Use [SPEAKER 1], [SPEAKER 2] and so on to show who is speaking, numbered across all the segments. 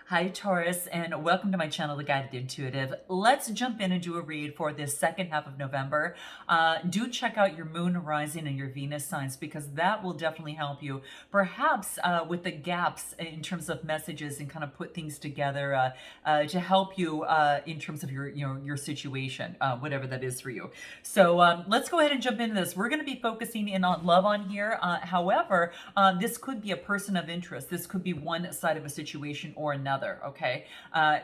[SPEAKER 1] Hi, Taurus, and welcome to my channel, The Guided Intuitive. Let's jump in and do a read for this second half of November. Do check out your moon, rising, and your Venus signs because that will definitely help you, perhaps with the gaps in terms of messages and kind of put things together to help you in terms of your situation, whatever that is for you. So let's go ahead and jump into this. We're going to be focusing in on love on here. However, this could be a person of interest. This could be one side of a situation or another. Okay,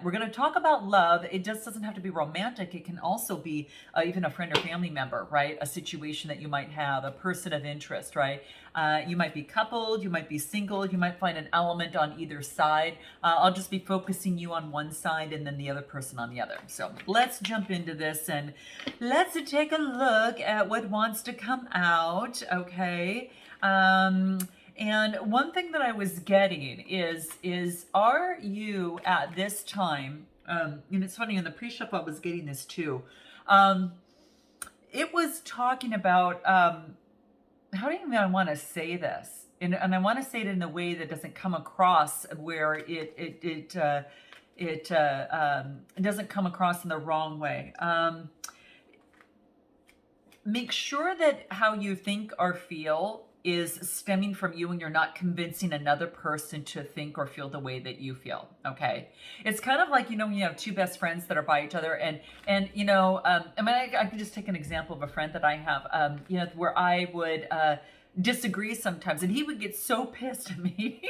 [SPEAKER 1] we're going to talk about love. It just doesn't have to be romantic. It can also be even a friend or family member, right? A situation that you might have, a person of interest, right? You might be coupled, you might be single, you might find an element on either side. I'll just be focusing you on one side and then the other person on the other. So let's jump into this and let's take a look at what wants to come out. Okay. And one thing that I was getting is are you at this time, and it's funny, in the pre-shuffle I was getting this too. It was talking about, how do you want to say this? And I want to say it in a way that doesn't come across where it doesn't come across in the wrong way. Make sure that how you think or feel is stemming from you and you're not convincing another person to think or feel the way that you feel. Okay. It's kind of like, when you have two best friends that are by each other and I mean, I can just take an example of a friend that I have, where I would, disagree sometimes and he would get so pissed at me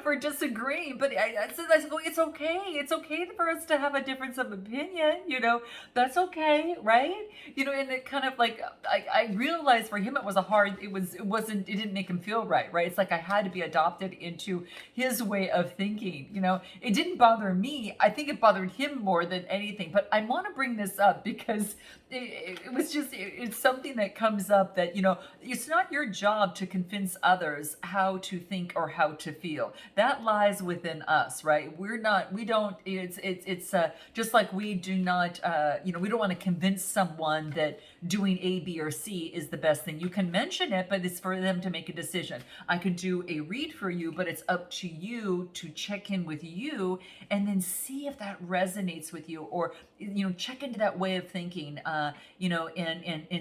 [SPEAKER 1] for disagreeing, but I said, it's okay. It's okay for us to have a difference of opinion, that's okay, right? And it kind of like, I realized for him, it didn't make him feel right? It's like I had to be adopted into his way of thinking, it didn't bother me. I think it bothered him more than anything, but I want to bring this up because it's something that comes up that, it's not your job to convince others how to think or how to feel. That lies within us, right? It's just like we do not, we don't want to convince someone that doing A, B, or C is the best thing. You can mention it, but it's for them to make a decision. I could do a read for you, but it's up to you to check in with you and then see if that resonates with you, or, check into that way of thinking, and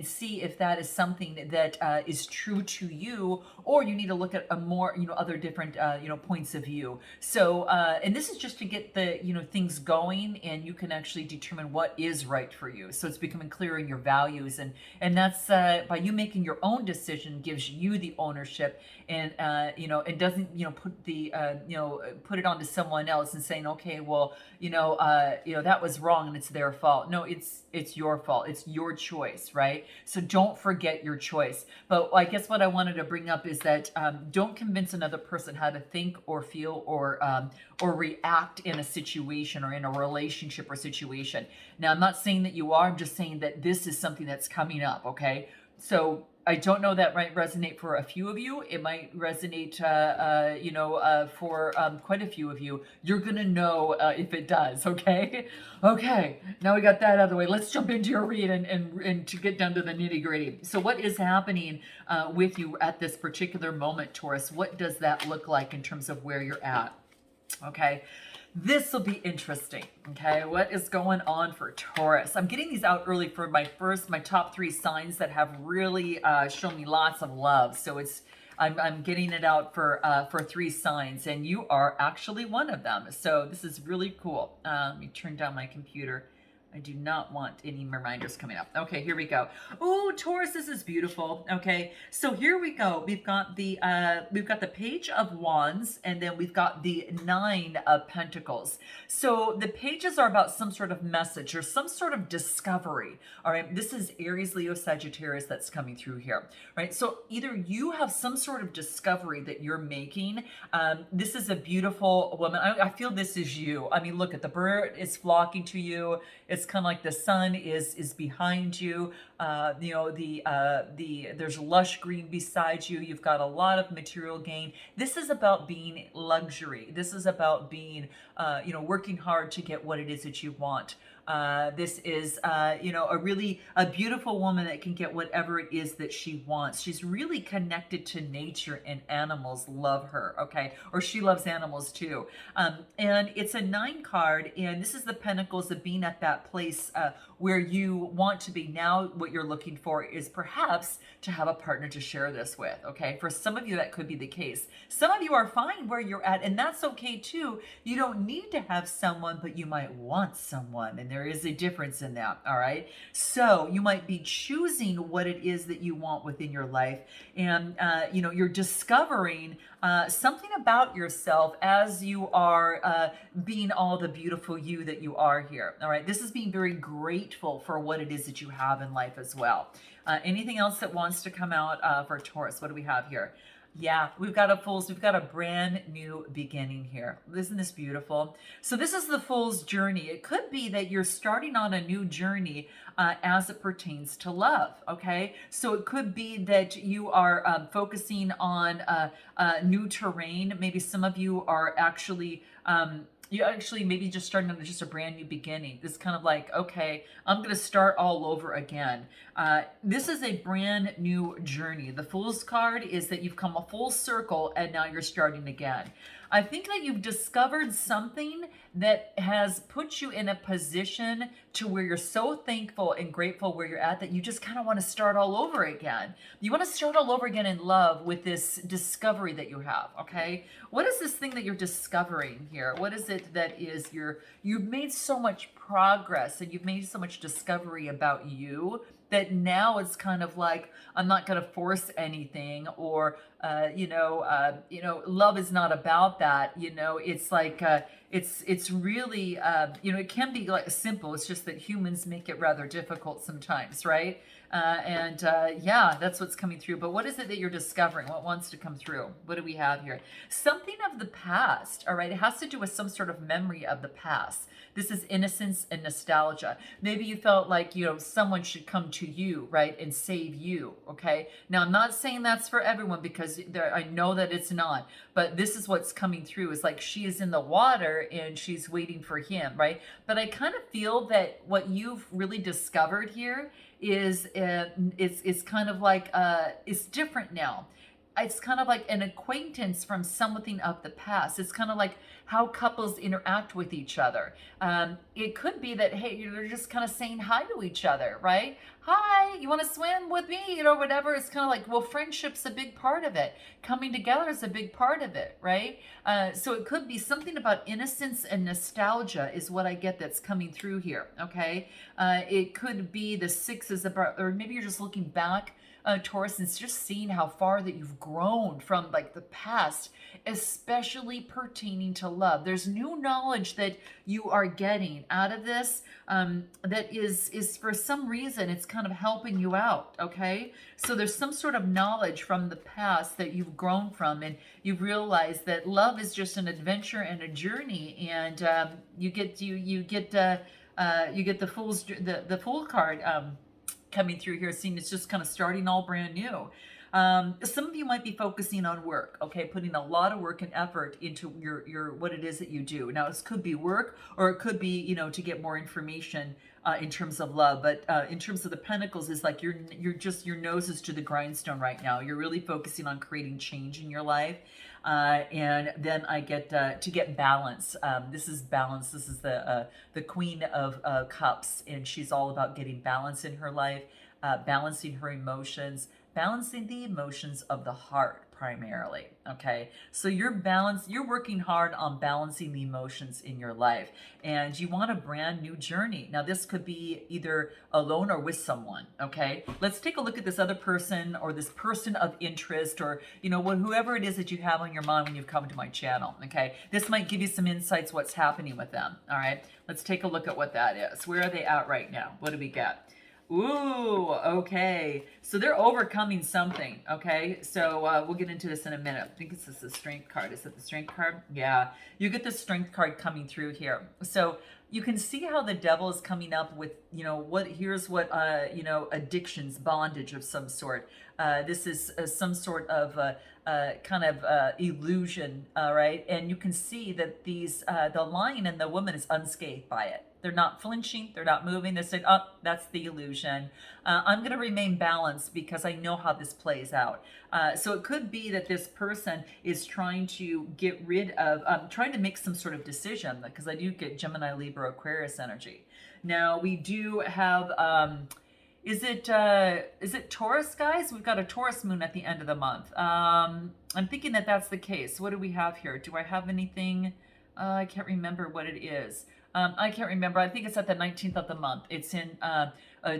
[SPEAKER 1] see if that is something that is true to you, or you need to look at a more, other different, points of view. So, and this is just to get the, things going, and you can actually determine what is right for you. So it's becoming clear in your values, and that's by you making your own decision gives you the ownership, and it doesn't put it onto someone else and saying, okay, well, that was wrong and it's their fault. No, it's your fault. It's your choice, right? So don't forget your choice. But I guess what I wanted to bring up is that don't convince another person how to think or feel or react in a situation or in a relationship or situation. Now, I'm not saying that you are. I'm just saying that this is something that's coming up. Okay, so I don't know, that might resonate for a few of you. It might resonate, for quite a few of you. You're going to know if it does, okay? Okay, now we got that out of the way. Let's jump into your read and to get down to the nitty gritty. So what is happening with you at this particular moment, Taurus? What does that look like in terms of where you're at? Okay. This will be interesting. Okay, what is going on for Taurus? I'm getting these out early for my top 3 signs that have really shown me lots of love. So I'm getting it out for 3 signs, and you are actually one of them. So this is really cool. Let me turn down my computer. I do not want any reminders coming up. Okay, here we go. Oh, Taurus, this is beautiful. Okay, so here we go. We've got the Page of Wands, and then we've got the 9 of Pentacles. So the pages are about some sort of message or some sort of discovery. All right, this is Aries, Leo, Sagittarius that's coming through here. Right, so either you have some sort of discovery that you're making. This is a beautiful woman. I feel this is you. I mean, look at the bird is flocking to you. It's kind of like the sun is behind you. There's lush green beside you. You've got a lot of material gain. This is about being luxury. This is about being, working hard to get what it is that you want. This is, a beautiful woman that can get whatever it is that she wants. She's really connected to nature, and animals love her, okay? Or she loves animals too. And it's a 9 card, and this is the pentacles of being at that place where you want to be. Now what you're looking for is perhaps to have a partner to share this with, okay? For some of you, that could be the case. Some of you are fine where you're at, and that's okay too. You don't need to have someone, but you might want someone, and there is a difference in that, all right? So you might be choosing what it is that you want within your life, and you're discovering something about yourself as you are being all the beautiful you that you are here, all right? This is being very grateful for what it is that you have in life as well. Anything else that wants to come out for Taurus? What do we have here? Yeah, we've got a brand new beginning here. Isn't this beautiful? So this is the Fool's journey. It could be that you're starting on a new journey as it pertains to love, okay? So it could be that you are focusing on new terrain. Maybe some of you are actually maybe just starting on just a brand new beginning. This kind of like, okay, I'm going to start all over again. This is a brand new journey. The Fool's card is that you've come a full circle and now you're starting again. I think that you've discovered something that has put you in a position to where you're so thankful and grateful where you're at that you just kind of want to start all over again. You want to start all over again in love with this discovery that you have, okay? What is this thing that you're discovering here? What is it that is you've made so much progress and you've made so much discovery about you that now it's kind of like, I'm not going to force anything, or love is not about that. It's like it's really it can be like simple. It's just that humans make it rather difficult sometimes, right? That's what's coming through. But what is it that you're discovering? What wants to come through? What do we have here? Something of the past, all right? It has to do with some sort of memory of the past. This is innocence and nostalgia. Maybe you felt like, someone should come to you, right, and save you, okay? Now, I'm not saying that's for everyone because I know that it's not, but this is what's coming through. Is like she is in the water and she's waiting for him, right? But I kind of feel that what you've really discovered here is it's kind of like it's different now. It's kind of like an acquaintance from something of the past. It's kind of like how couples interact with each other. It could be that, hey, they're just kind of saying hi to each other, right? Hi, you want to swim with me? Whatever. It's kind of like, well, friendship's a big part of it. Coming together is a big part of it, right? So it could be something about innocence and nostalgia is what I get that's coming through here, okay? It could be the 6 is about, or maybe you're just looking back, Taurus, and just seeing how far that you've grown from like the past, especially pertaining to love. There's new knowledge that you are getting out of this that is for some reason it's kind of helping you out, okay? So there's some sort of knowledge from the past that you've grown from, and you've realized that love is just an adventure and a journey, and you get the Fool card coming through here, seeing it's just kind of starting all brand new. Some of you might be focusing on work, okay, putting a lot of work and effort into your what it is that you do. Now, this could be work, or it could be, to get more information in terms of love. But in terms of the Pentacles, is like your nose is to the grindstone right now. You're really focusing on creating change in your life. And then I get to get balance. This is balance. This is the Queen of Cups, and she's all about getting balance in her life, balancing her emotions, balancing the emotions of the heart primarily, okay? So you're working hard on balancing the emotions in your life, and you want a brand new journey. Now, this could be either alone or with someone, okay? Let's take a look at this other person, or this person of interest, or, whoever it is that you have on your mind when you've come to my channel, okay? This might give you some insights what's happening with them, all right? Let's take a look at what that is. Where are they at right now? What do we get? Ooh, okay. So they're overcoming something, okay? So we'll get into this in a minute. I think it's the Strength card. Is it the Strength card? Yeah. You get the Strength card coming through here. So you can see how the devil is coming up with, here's what, addictions, bondage of some sort. This is some sort of kind of illusion, right? And you can see that the lion and the woman is unscathed by it. They're not flinching. They're not moving. They said, oh, that's the illusion. I'm going to remain balanced because I know how this plays out. So it could be that this person is trying to get rid of, trying to make some sort of decision, because I do get Gemini, Libra, Aquarius energy. Now we do have, is it Taurus, guys? We've got a Taurus moon at the end of the month. I'm thinking that that's the case. What do we have here? Do I have anything? I can't remember what it is. I can't remember. I think it's at the 19th of the month. It's in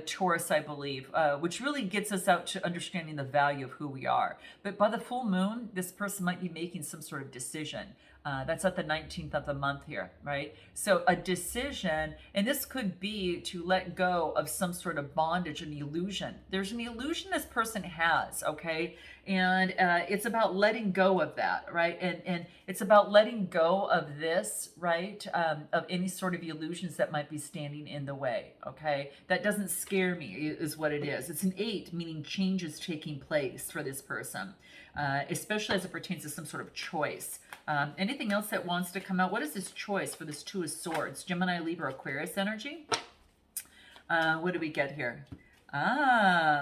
[SPEAKER 1] Taurus, I believe, which really gets us out to understanding the value of who we are. But by the full moon, this person might be making some sort of decision. That's at the 19th of the month here, right? So a decision, and this could be to let go of some sort of bondage, an illusion. There's an illusion this person has, okay? And it's about letting go of that, right? And it's about letting go of this, right? Of any sort of illusions that might be standing in the way, okay? That doesn't scare me, is what it is. It's an 8, meaning change is taking place for this person, especially as it pertains to some sort of choice. Anything else that wants to come out? What is this choice for this 2 of Swords? Gemini, Libra, Aquarius energy? What do we get here?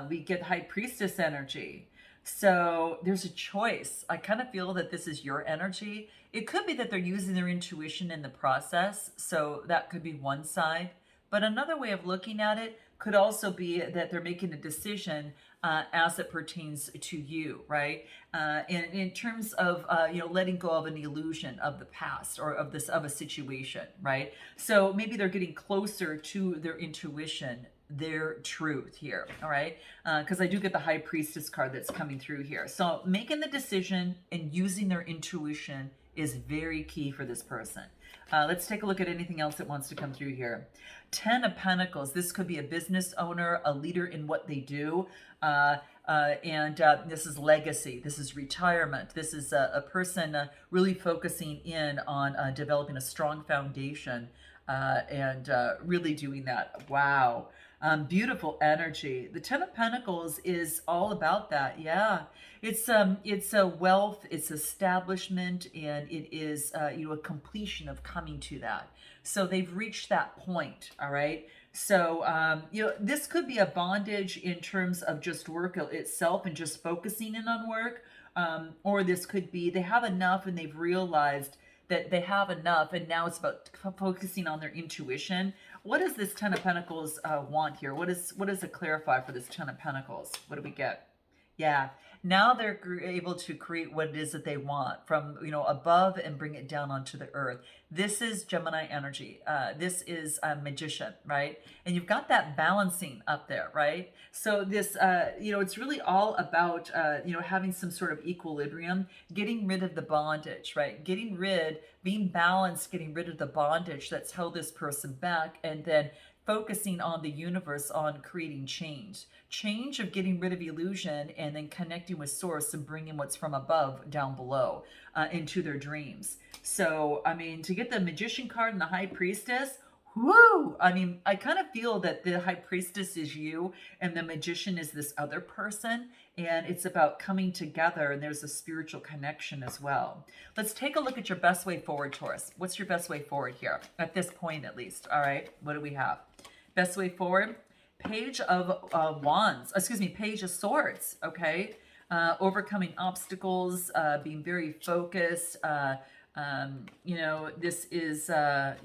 [SPEAKER 1] We get High Priestess energy. So there's a choice. I kind of feel that this is your energy. It could be that they're using their intuition in the process. So that could be one side. But another way of looking at it could also be that they're making a decision as it pertains to you, right? In terms of letting go of an illusion of the past or of a situation, right? So maybe they're getting closer to their intuition, their truth here, all right? Because I do get the High Priestess card that's coming through here. So making the decision and using their intuition is very key for this person. Let's take a look at anything else that wants to come through here. 10 of Pentacles. This could be a business owner, a leader in what they do. This is legacy. This is retirement. This is a person really focusing in on developing a strong foundation and really doing that. Wow. Beautiful energy. The 10 of Pentacles is all about that. Yeah. It's a wealth, it's establishment, and it is, a completion of coming to that. So they've reached that point. All right. So, this could be a bondage in terms of just work itself and just focusing in on work. Or this could be they have enough and they've realized that they have enough, and now it's about focusing on their intuition. What does this 10 of Pentacles want here? What does it clarify for this 10 of Pentacles? What do we get? Yeah. Now they're able to create what it is that they want from, above and bring it down onto the earth. This is Gemini energy. This is a magician, right? And you've got that balancing up there, right? So this, it's really all about, having some sort of equilibrium, getting rid of the bondage, right? Being balanced, getting rid of the bondage that's held this person back, and then focusing on the universe, on creating change of getting rid of illusion, and then connecting with source and bringing what's from above down below into their dreams. So, to get the Magician card and the High Priestess, whoo! I kind of feel that the High Priestess is you and the Magician is this other person, and it's about coming together, and there's a spiritual connection as well. Let's take a look at your best way forward, Taurus. What's your best way forward here? At this point, at least. All right, what do we have? Best way forward, Page of Page of Swords, okay? Overcoming obstacles, being very focused, this is a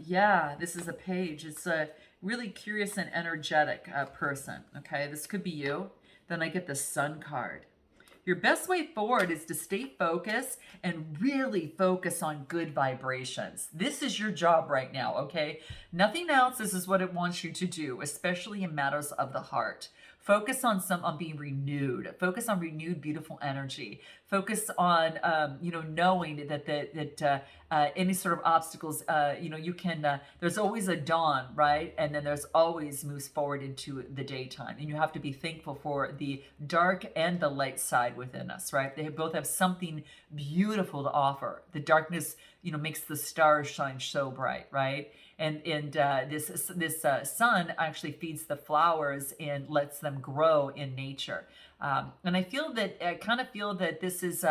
[SPEAKER 1] page. It's a really curious and energetic person, okay? This could be you. Then I get the Sun card. Your best way forward is to stay focused and really focus on good vibrations. This is your job right now, okay? Nothing else. This is what it wants you to do, especially in matters of the heart. Focus on being renewed. Focus on renewed, beautiful energy. Focus on, knowing that any sort of obstacles, you can, there's always a dawn, right? And then there's always moves forward into the daytime. And you have to be thankful for the dark and the light side within us, right? They both have something beautiful to offer. The darkness, makes the stars shine so bright, right? And this sun actually feeds the flowers and lets them grow in nature. And I kind of feel that this is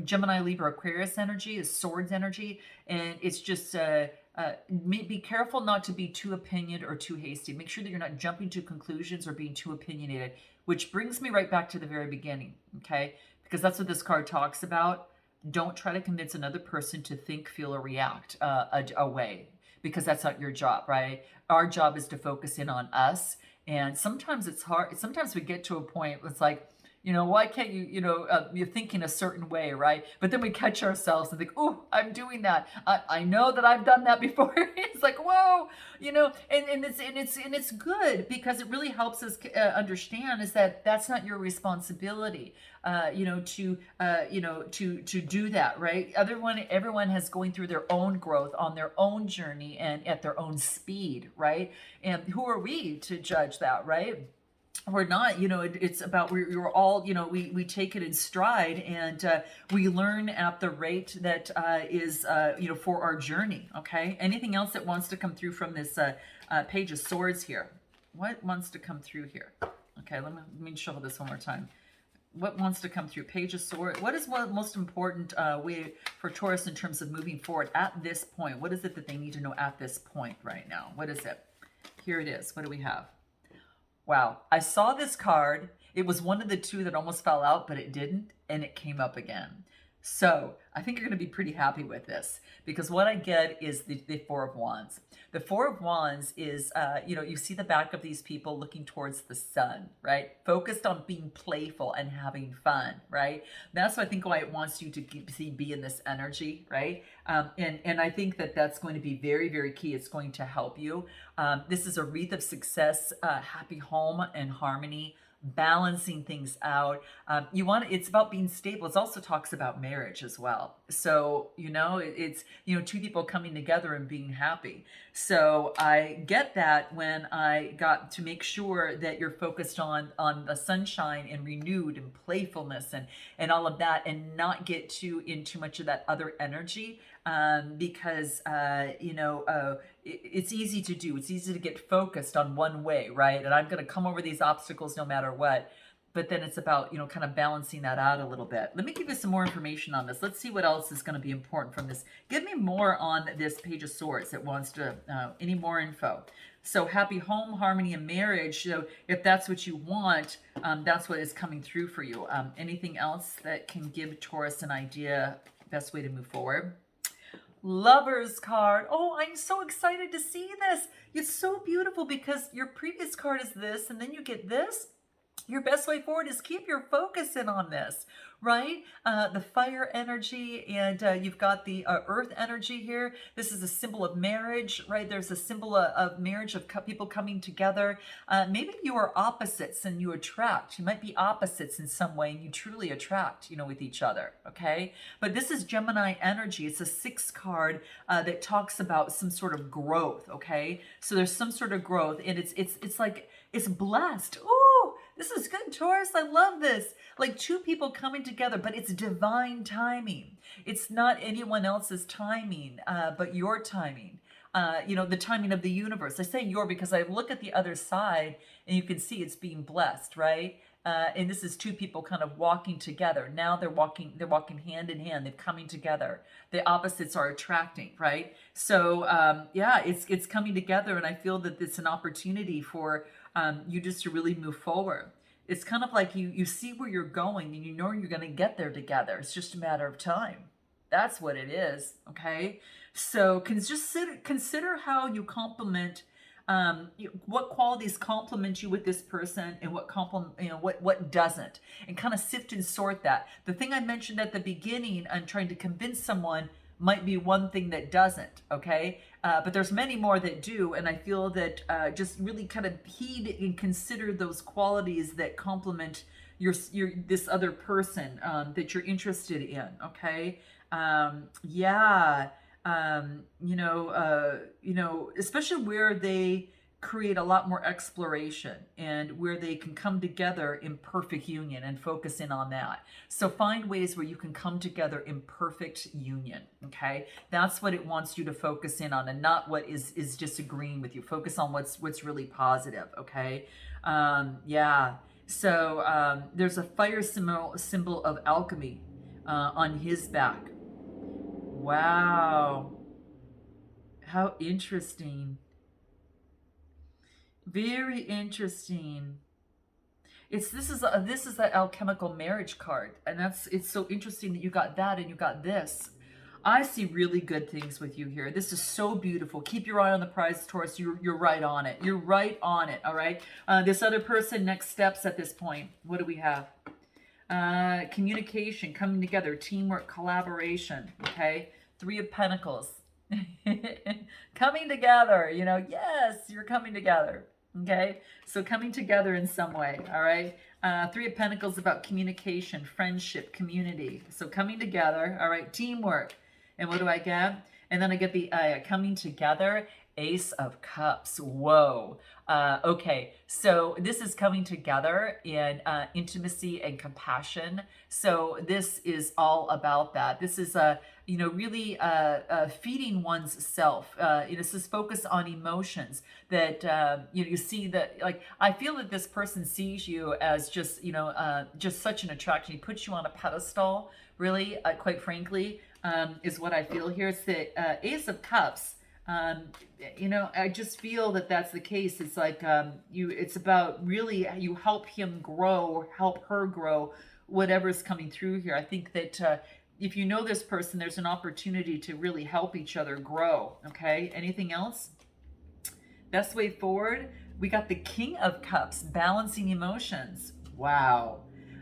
[SPEAKER 1] Gemini, Libra, Aquarius energy is swords energy, and it's just be careful not to be too opinionated or too hasty. Make sure that you're not jumping to conclusions or being too opinionated, which brings me right back to the very beginning, okay? Because that's what this card talks about. Don't try to convince another person to think, feel, or react a way, because that's not your job, right? Our job is to focus in on us. And sometimes it's hard. Sometimes we get to a point where it's like, why can't you're thinking a certain way, right? But then we catch ourselves and think, oh, I'm doing that. I know that I've done that before. It's like, whoa, and it's good, because it really helps us understand is that that's not your responsibility, to do that, right? Everyone has going through their own growth on their own journey and at their own speed, right? And who are we to judge that, right? We're not, it's about, we're all, we take it in stride, and we learn at the rate that is, for our journey. Okay. Anything else that wants to come through from this Page of Swords here? What wants to come through here? Okay. Let me shuffle this one more time. What wants to come through? Page of Swords. What is one most important way for Taurus in terms of moving forward at this point? What is it that they need to know at this point right now? What is it? Here it is. What do we have? Wow, I saw this card. It was one of the two that almost fell out, but it didn't, and it came up again. So I think you're going to be pretty happy with this, because what I get is the Four of Wands. The Four of Wands is, you see the back of these people looking towards the sun, right? Focused on being playful and having fun, right? That's what I think why it wants you to be in this energy, right? And I think that that's going to be very, very key. It's going to help you. This is a wreath of success, happy home and harmony, balancing things out. It's about being stable. It also talks about marriage as well. So, it's, two people coming together and being happy. So I get that when I got to make sure that you're focused on the sunshine and renewed and playfulness and all of that, and not get in too much of that other energy. Because, it's easy to do. It's easy to get focused on one way, right? And I'm going to come over these obstacles no matter what. But then it's about, kind of balancing that out a little bit. Let me give you some more information on this. Let's see what else is going to be important from this. Give me more on this Page of Swords that wants to, any more info. So happy home, harmony, and marriage. So if that's what you want, that's what is coming through for you. Anything else that can give Taurus an idea, best way to move forward? Lover's card. Oh, I'm so excited to see this. It's so beautiful, because your previous card is this, and then you get this. Your best way forward is keep your focus in on this, right? The fire energy, and you've got the earth energy here. This is a symbol of marriage, right? There's a symbol of marriage, of people coming together. Maybe you are opposites and you attract. You might be opposites in some way, and you truly attract, with each other, okay? But this is Gemini energy. It's a 6 card that talks about some sort of growth, okay? So there's some sort of growth, and it's like, it's blessed. Ooh, this is good, Taurus. I love this. Like 2 people coming together, but it's divine timing. It's not anyone else's timing, but your timing. The timing of the universe. I say your because I look at the other side and you can see it's being blessed, right? And this is 2 people kind of walking together. Now they're walking hand in hand. They're coming together. The opposites are attracting, right? So it's coming together, and I feel that it's an opportunity for you just to really move forward. It's kind of like you see where you're going, and you're going to get there together. It's just a matter of time. That's what it is, okay? So consider how you complement, what qualities complement you with this person, and what doesn't, and kind of sift and sort that. The thing I mentioned at the beginning, I'm trying to convince someone, might be one thing that doesn't, okay? But there's many more that do, and I feel that just really kind of heed and consider those qualities that complement, this other person that you're interested in. Okay. Yeah. Especially where they create a lot more exploration and where they can come together in perfect union and focus in on that. So find ways where you can come together in perfect union. Okay. That's what it wants you to focus in on, and not what is disagreeing with you. Focus on what's really positive. Okay. Yeah. So there's a fire symbol of alchemy on his back. Wow. How interesting. Very interesting. This is the alchemical marriage card, and it's so interesting that you got that and you got this. I see really good things with you here. This is so beautiful. Keep your eye on the prize, Taurus. You're right on it. You're right on it. All right. This other person, next steps at this point. What do we have? Communication, coming together, teamwork, collaboration. Okay. Three of Pentacles. Coming together. Yes, you're coming together. Okay, so coming together in some way. All right. Three of Pentacles about communication, friendship, community. So coming together. All right, teamwork. And what do I get? And then I get the coming together, Ace of Cups. Whoa. Okay, so this is coming together in intimacy and compassion. So this is all about that. This is really feeding one's self. This is focus on emotions that you see that, like, I feel that this person sees you as just just such an attraction. He puts you on a pedestal, really, quite frankly, is what I feel here. It's the Ace of Cups. I just feel that that's the case. It's like it's about really you help him grow or help her grow, whatever's coming through here. I think that if you know this person, there's an opportunity to really help each other grow. Okay. Anything else? Best way forward. We got the King of Cups, balancing emotions. Wow.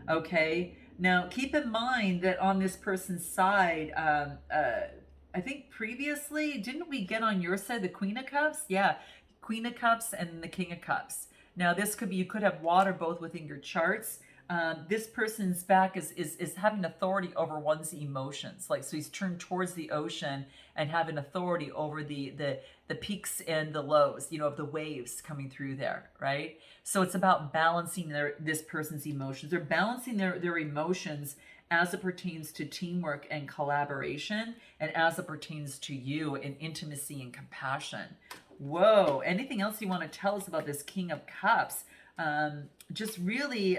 [SPEAKER 1] Okay. Now keep in mind that on this person's side, I think previously, didn't we get on your side the Queen of Cups? Yeah, Queen of Cups and the King of Cups. Now this could be, you could have water both within your charts. This person's back is having authority over one's emotions. Like, so he's turned towards the ocean and having authority over the peaks and the lows, of the waves coming through there, right? So it's about balancing this person's emotions. They're balancing their emotions as it pertains to teamwork and collaboration, and as it pertains to you in intimacy and compassion. Whoa. Anything else you want to tell us about this King of Cups? Just really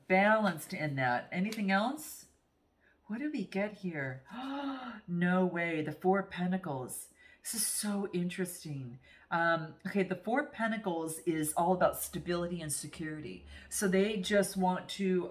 [SPEAKER 1] balanced in that. Anything else? What did we get here? No way. The Four Pentacles. This is so interesting. Okay, the Four Pentacles is all about stability and security. So they just want to,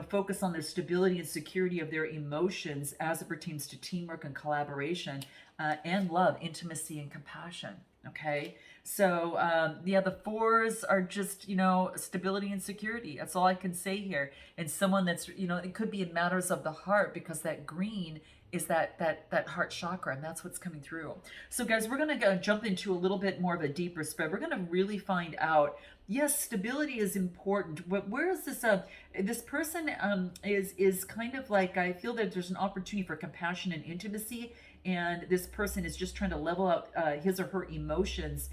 [SPEAKER 1] focus on their stability and security of their emotions as it pertains to teamwork and collaboration, and love, intimacy, and compassion. Okay, so the fours are just stability and security. That's all I can say here. And someone that's it could be in matters of the heart, because that green is that heart chakra, and that's what's coming through. So guys, we're gonna jump into a little bit more of a deeper spread. We're gonna really find out, yes, stability is important, but where is this this person is kind of like, I feel that there's an opportunity for compassion and intimacy, and this person is just trying to level out his or her emotions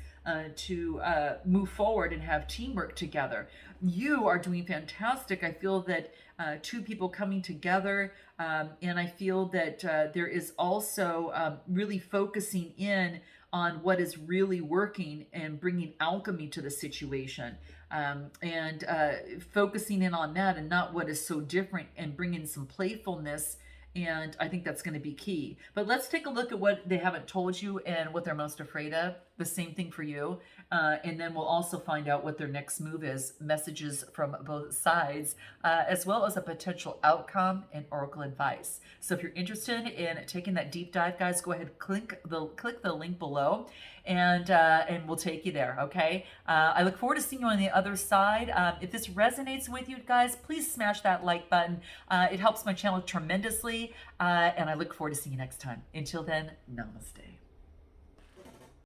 [SPEAKER 1] to move forward and have teamwork together. You are doing fantastic. I feel that two people coming together, and I feel that there is also really focusing in on what is really working and bringing alchemy to the situation, and focusing in on that and not what is so different, and bringing some playfulness. And I think that's going to be key. But let's take a look at what they haven't told you and what they're most afraid of. The same thing for you. And then we'll also find out what their next move is, messages from both sides, as well as a potential outcome and oracle advice. So if you're interested in taking that deep dive, guys, go ahead, click the link below, and we'll take you there, okay? I look forward to seeing you on the other side. If this resonates with you, guys, please smash that like button. It helps my channel tremendously, and I look forward to seeing you next time. Until then, namaste.